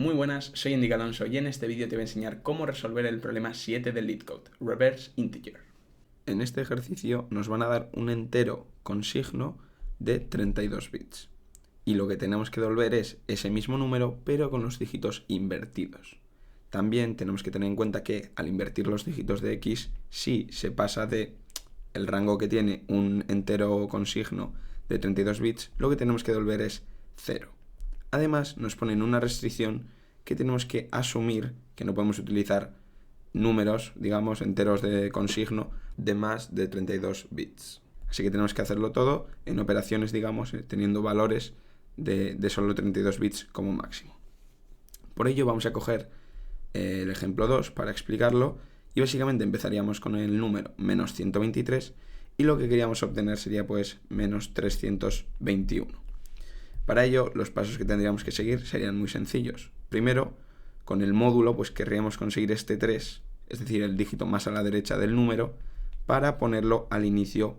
Muy buenas, soy Indica Alonso y en este vídeo te voy a enseñar cómo resolver el problema 7 del LeetCode, Reverse Integer. En este ejercicio nos van a dar un entero con signo de 32 bits. Y lo que tenemos que devolver es ese mismo número, pero con los dígitos invertidos. También tenemos que tener en cuenta que al invertir los dígitos de x, si se pasa de el rango que tiene un entero con signo de 32 bits, lo que tenemos que devolver es 0. Además, nos ponen una restricción que tenemos que asumir que no podemos utilizar números, digamos, enteros con signo de más de 32 bits. Así que tenemos que hacerlo todo en operaciones, digamos, teniendo valores de solo 32 bits como máximo. Por ello vamos a coger el ejemplo 2 para explicarlo y básicamente empezaríamos con el número menos 123 y lo que queríamos obtener sería pues menos 321. Para ello los pasos que tendríamos que seguir serían muy sencillos. Primero, con el módulo pues querríamos conseguir este 3, es decir, el dígito más a la derecha del número, para ponerlo al inicio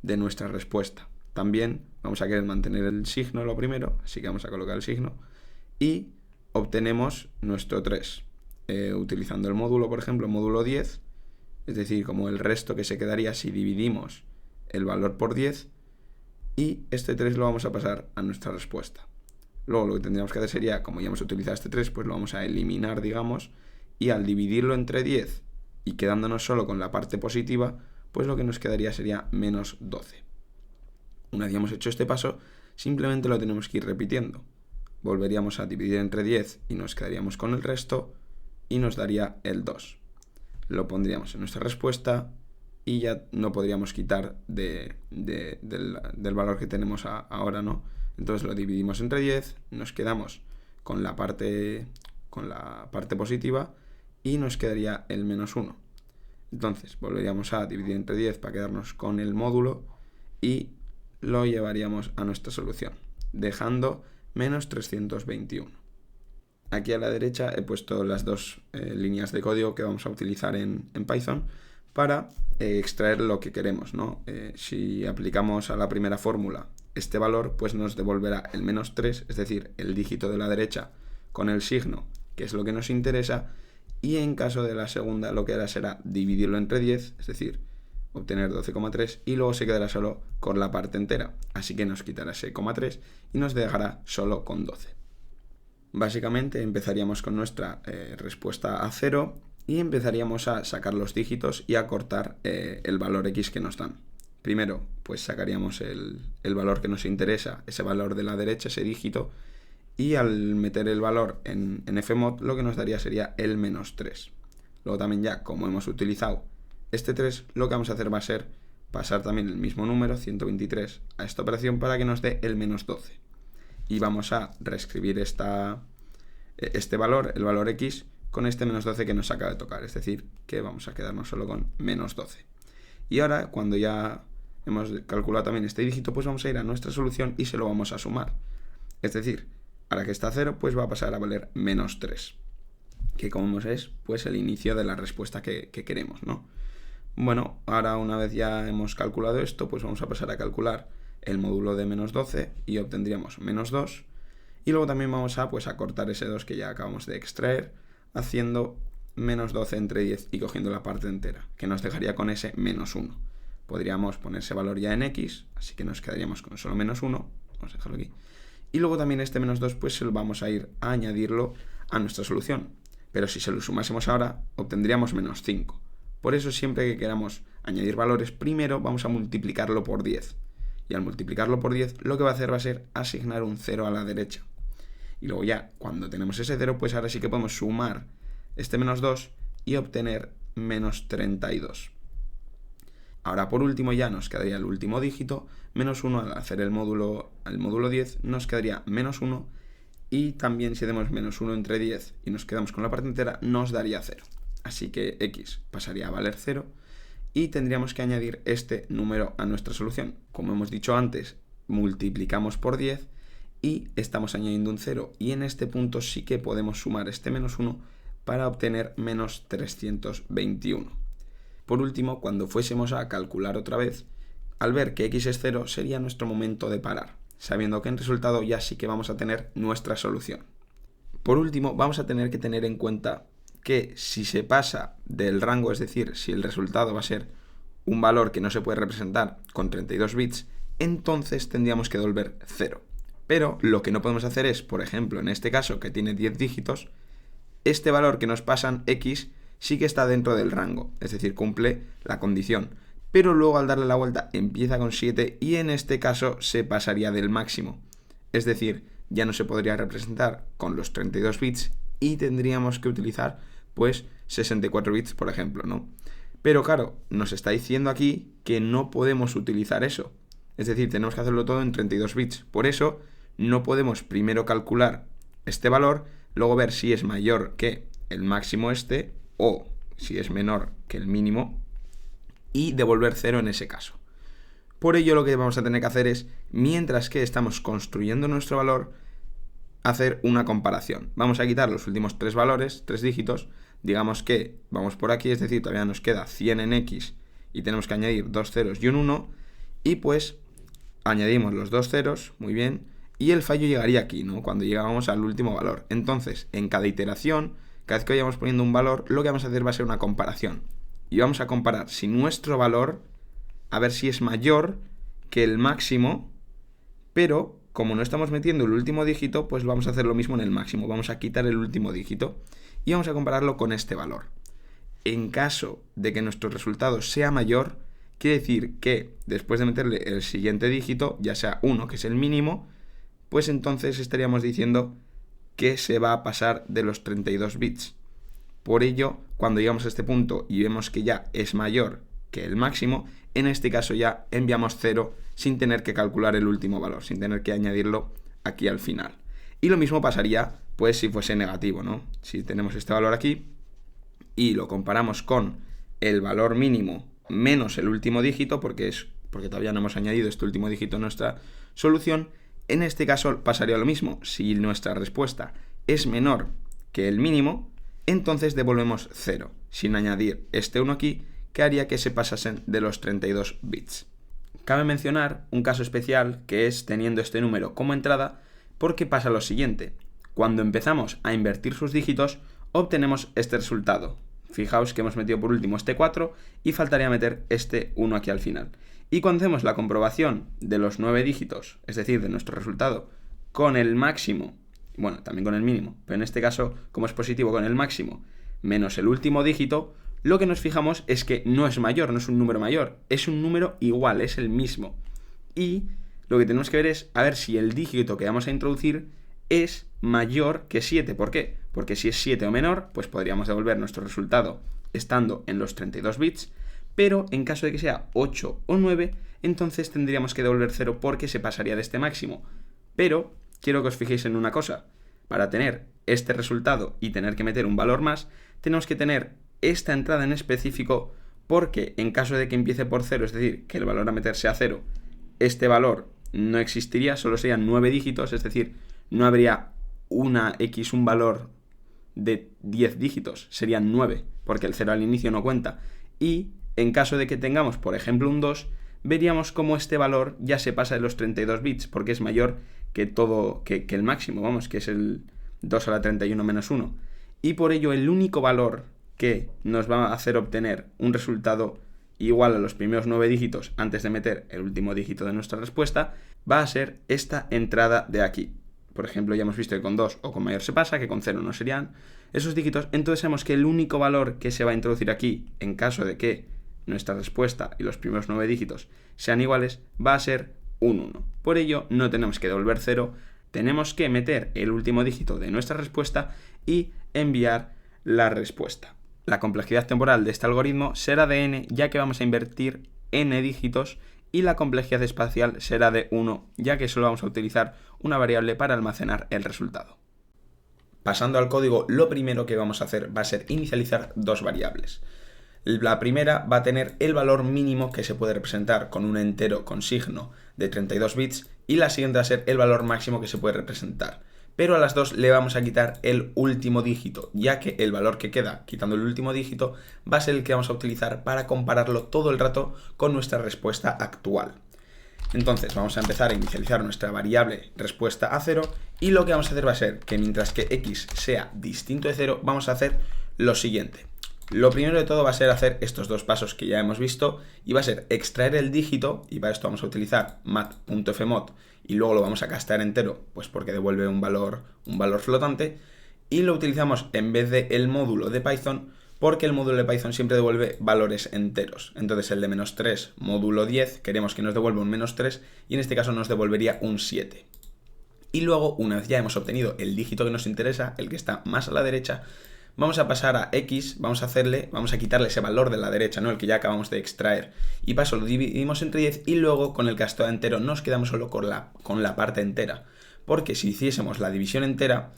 de nuestra respuesta. También vamos a querer mantener el signo lo primero, así que vamos a colocar el signo y obtenemos nuestro 3 utilizando el módulo, por ejemplo, módulo 10, es decir, como el resto que se quedaría si dividimos el valor por 10, y este 3 lo vamos a pasar a nuestra respuesta. Luego lo que tendríamos que hacer sería, como ya hemos utilizado este 3, pues lo vamos a eliminar, digamos, y al dividirlo entre 10 y quedándonos solo con la parte positiva, pues lo que nos quedaría sería menos 12. Una vez ya hemos hecho este paso, simplemente lo tenemos que ir repitiendo. Volveríamos a dividir entre 10 y nos quedaríamos con el resto y nos daría el 2. Lo pondríamos en nuestra respuesta y ya no podríamos quitar del valor que tenemos ahora, ¿no? Entonces lo dividimos entre 10, nos quedamos con la parte positiva y nos quedaría el menos 1. Entonces volveríamos a dividir entre 10 para quedarnos con el módulo y lo llevaríamos a nuestra solución, dejando menos 321. Aquí a la derecha he puesto las dos líneas de código que vamos a utilizar en Python para extraer lo que queremos, ¿no? Si aplicamos a la primera fórmula este valor, pues nos devolverá el menos 3, es decir, el dígito de la derecha con el signo, que es lo que nos interesa, y en caso de la segunda lo que hará será dividirlo entre 10, es decir, obtener 12,3 y luego se quedará solo con la parte entera, así que nos quitará ese 0,3 y nos dejará solo con 12. Básicamente empezaríamos con nuestra respuesta a 0 y empezaríamos a sacar los dígitos y a cortar el valor x que nos dan. Primero, pues sacaríamos el valor que nos interesa, ese valor de la derecha, ese dígito, y al meter el valor en fmod lo que nos daría sería el menos 3. Luego también ya, como hemos utilizado este 3, lo que vamos a hacer va a ser pasar también el mismo número, 123, a esta operación para que nos dé el menos 12. Y vamos a reescribir este valor, el valor x, con este menos 12 que nos acaba de tocar, es decir, que vamos a quedarnos solo con menos 12. Y ahora, cuando ya hemos calculado también este dígito, pues vamos a ir a nuestra solución y se lo vamos a sumar. Es decir, ahora que está a 0, pues va a pasar a valer menos 3, que como vemos es pues el inicio de la respuesta que queremos, ¿no? Bueno, ahora una vez ya hemos calculado esto, pues vamos a pasar a calcular el módulo de menos 12 y obtendríamos menos 2. Y luego también vamos a cortar ese 2 que ya acabamos de extraer, haciendo menos 12 entre 10 y cogiendo la parte entera, que nos dejaría con ese menos 1. Podríamos poner ese valor ya en x, así que nos quedaríamos con solo menos 1. Vamos a dejarlo aquí. Y luego también este menos 2 pues vamos a ir a añadirlo a nuestra solución. Pero si se lo sumásemos ahora, obtendríamos menos 5. Por eso siempre que queramos añadir valores, primero vamos a multiplicarlo por 10. Y al multiplicarlo por 10, lo que va a hacer va a ser asignar un 0 a la derecha. Y luego ya, cuando tenemos ese 0, pues ahora sí que podemos sumar este menos 2 y obtener menos 32. Ahora por último ya nos quedaría el último dígito, menos 1 al hacer el módulo 10, nos quedaría menos 1 y también si hacemos menos 1 entre 10 y nos quedamos con la parte entera, nos daría 0. Así que x pasaría a valer 0. Y tendríamos que añadir este número a nuestra solución. Como hemos dicho antes, multiplicamos por 10 y estamos añadiendo un 0. Y en este punto sí que podemos sumar este menos 1 para obtener menos 321. Por último, cuando fuésemos a calcular otra vez, al ver que x es 0, sería nuestro momento de parar, sabiendo que en resultado ya sí que vamos a tener nuestra solución. Por último, vamos a tener que tener en cuenta que si se pasa del rango, es decir, si el resultado va a ser un valor que no se puede representar con 32 bits, entonces tendríamos que devolver 0. Pero lo que no podemos hacer es, por ejemplo, en este caso que tiene 10 dígitos, este valor que nos pasan x sí que está dentro del rango, es decir, cumple la condición. Pero luego al darle la vuelta empieza con 7 y en este caso se pasaría del máximo. Es decir, ya no se podría representar con los 32 bits y tendríamos que utilizar pues 64 bits, por ejemplo, ¿no? Pero claro, nos está diciendo aquí que no podemos utilizar eso. Es decir, tenemos que hacerlo todo en 32 bits. Por eso no podemos primero calcular este valor, luego ver si es mayor que el máximo este o si es menor que el mínimo y devolver 0 en ese caso. Por ello lo que vamos a tener que hacer es, mientras que estamos construyendo nuestro valor, hacer una comparación. Vamos a quitar los últimos 3 valores, 3 dígitos, digamos que vamos por aquí, es decir, todavía nos queda 100 en x y tenemos que añadir 2 ceros y un 1 y pues añadimos los 2 ceros, muy bien, y el fallo llegaría aquí, ¿no? Cuando llegamos al último valor. Entonces, en cada iteración, cada vez que vayamos poniendo un valor, lo que vamos a hacer va a ser una comparación. Y vamos a comparar si nuestro valor, a ver si es mayor que el máximo, pero como no estamos metiendo el último dígito, pues vamos a hacer lo mismo en el máximo. Vamos a quitar el último dígito y vamos a compararlo con este valor. En caso de que nuestro resultado sea mayor, quiere decir que después de meterle el siguiente dígito, ya sea 1, que es el mínimo, pues entonces estaríamos diciendo que se va a pasar de los 32 bits. Por ello, cuando llegamos a este punto y vemos que ya es mayor que el máximo, en este caso ya enviamos 0 sin tener que calcular el último valor, sin tener que añadirlo aquí al final. Y lo mismo pasaría pues si fuese negativo, ¿no? Si tenemos este valor aquí y lo comparamos con el valor mínimo menos el último dígito, porque todavía no hemos añadido este último dígito en nuestra solución, en este caso pasaría lo mismo. Si nuestra respuesta es menor que el mínimo, entonces devolvemos 0, sin añadir este 1 aquí, que haría que se pasasen de los 32 bits. Cabe mencionar un caso especial que es teniendo este número como entrada, porque pasa lo siguiente. Cuando empezamos a invertir sus dígitos, obtenemos este resultado. Fijaos que hemos metido por último este 4 y faltaría meter este 1 aquí al final. Y cuando hacemos la comprobación de los 9 dígitos, es decir, de nuestro resultado, con el máximo, bueno, también con el mínimo, pero en este caso, como es positivo con el máximo, menos el último dígito, lo que nos fijamos es que no es mayor, no es un número mayor, es un número igual, es el mismo. Y lo que tenemos que ver es a ver si el dígito que vamos a introducir es mayor que 7. ¿Por qué? Porque si es 7 o menor, pues podríamos devolver nuestro resultado estando en los 32 bits, pero en caso de que sea 8 o 9, entonces tendríamos que devolver 0 porque se pasaría de este máximo. Pero quiero que os fijéis en una cosa. Para tener este resultado y tener que meter un valor más, tenemos que tener esta entrada en específico, porque en caso de que empiece por 0, es decir, que el valor a meter sea 0, este valor no existiría, solo serían 9 dígitos, es decir, no habría un valor de 10 dígitos, serían 9, porque el 0 al inicio no cuenta. Y en caso de que tengamos, por ejemplo, un 2, veríamos cómo este valor ya se pasa de los 32 bits, porque es mayor que el máximo, vamos, que es el 2 a la 31 menos 1. Y por ello el único valor que nos va a hacer obtener un resultado igual a los primeros 9 dígitos antes de meter el último dígito de nuestra respuesta va a ser esta entrada de aquí. Por ejemplo, ya hemos visto que con 2 o con mayor se pasa, que con 0 no serían esos dígitos. Entonces sabemos que el único valor que se va a introducir aquí, en caso de que nuestra respuesta y los primeros 9 dígitos sean iguales, va a ser un 1. Por ello, no tenemos que devolver 0, tenemos que meter el último dígito de nuestra respuesta y enviar la respuesta. La complejidad temporal de este algoritmo será de n, ya que vamos a invertir n dígitos, y la complejidad espacial será de 1, ya que solo vamos a utilizar una variable para almacenar el resultado. Pasando al código, lo primero que vamos a hacer va a ser inicializar dos variables. La primera va a tener el valor mínimo que se puede representar con un entero con signo de 32 bits y la siguiente va a ser el valor máximo que se puede representar. Pero a las dos le vamos a quitar el último dígito, ya que el valor que queda quitando el último dígito va a ser el que vamos a utilizar para compararlo todo el rato con nuestra respuesta actual. Entonces vamos a empezar a inicializar nuestra variable respuesta a 0 y lo que vamos a hacer va a ser que mientras que x sea distinto de 0, vamos a hacer lo siguiente. Lo primero de todo va a ser hacer estos dos pasos que ya hemos visto y va a ser extraer el dígito, y para esto vamos a utilizar mat.fmod y luego lo vamos a castear entero, pues porque devuelve un valor flotante, y lo utilizamos en vez del módulo de Python porque el módulo de Python siempre devuelve valores enteros. Entonces el de -3 módulo 10 queremos que nos devuelva un -3 y en este caso nos devolvería un 7. Y luego, una vez ya hemos obtenido el dígito que nos interesa, el que está más a la derecha, vamos a pasar a x, vamos a quitarle ese valor de la derecha, ¿no? El que ya acabamos de extraer, y para eso lo dividimos entre 10 y luego con el casteado entero nos quedamos solo con la parte entera. Porque si hiciésemos la división entera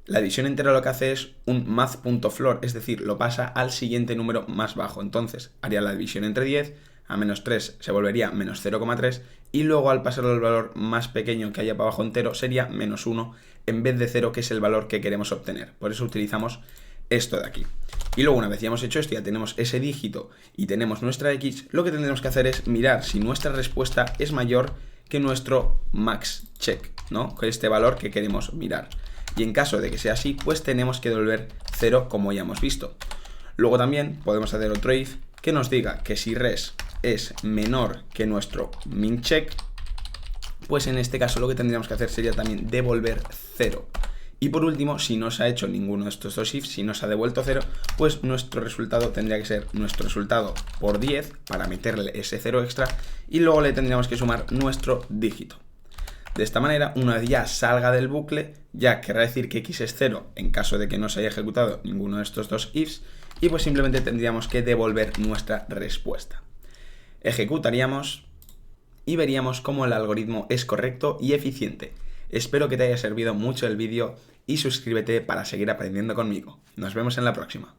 lo que hace es un math.floor, es decir, lo pasa al siguiente número más bajo. Entonces haría la división entre 10, a -3 se volvería -0,3 y luego al pasarlo al valor más pequeño que haya para abajo entero sería -1 en vez de 0, que es el valor que queremos obtener. Por eso utilizamos esto de aquí. Y luego, una vez ya hemos hecho esto, ya tenemos ese dígito y tenemos nuestra x, lo que tendremos que hacer es mirar si nuestra respuesta es mayor que nuestro max check, ¿no? Que es este valor que queremos mirar. Y en caso de que sea así, pues tenemos que devolver 0 como ya hemos visto. Luego también podemos hacer otro if que nos diga que si res es menor que nuestro min check, pues en este caso lo que tendríamos que hacer sería también devolver 0. Y por último, si no se ha hecho ninguno de estos dos ifs, si no se ha devuelto 0, pues nuestro resultado tendría que ser nuestro resultado por 10 para meterle ese 0 extra y luego le tendríamos que sumar nuestro dígito. De esta manera, una vez ya salga del bucle, ya querrá decir que x es 0 en caso de que no se haya ejecutado ninguno de estos dos ifs y pues simplemente tendríamos que devolver nuestra respuesta. Ejecutaríamos y veríamos cómo el algoritmo es correcto y eficiente. Espero que te haya servido mucho el vídeo y suscríbete para seguir aprendiendo conmigo. Nos vemos en la próxima.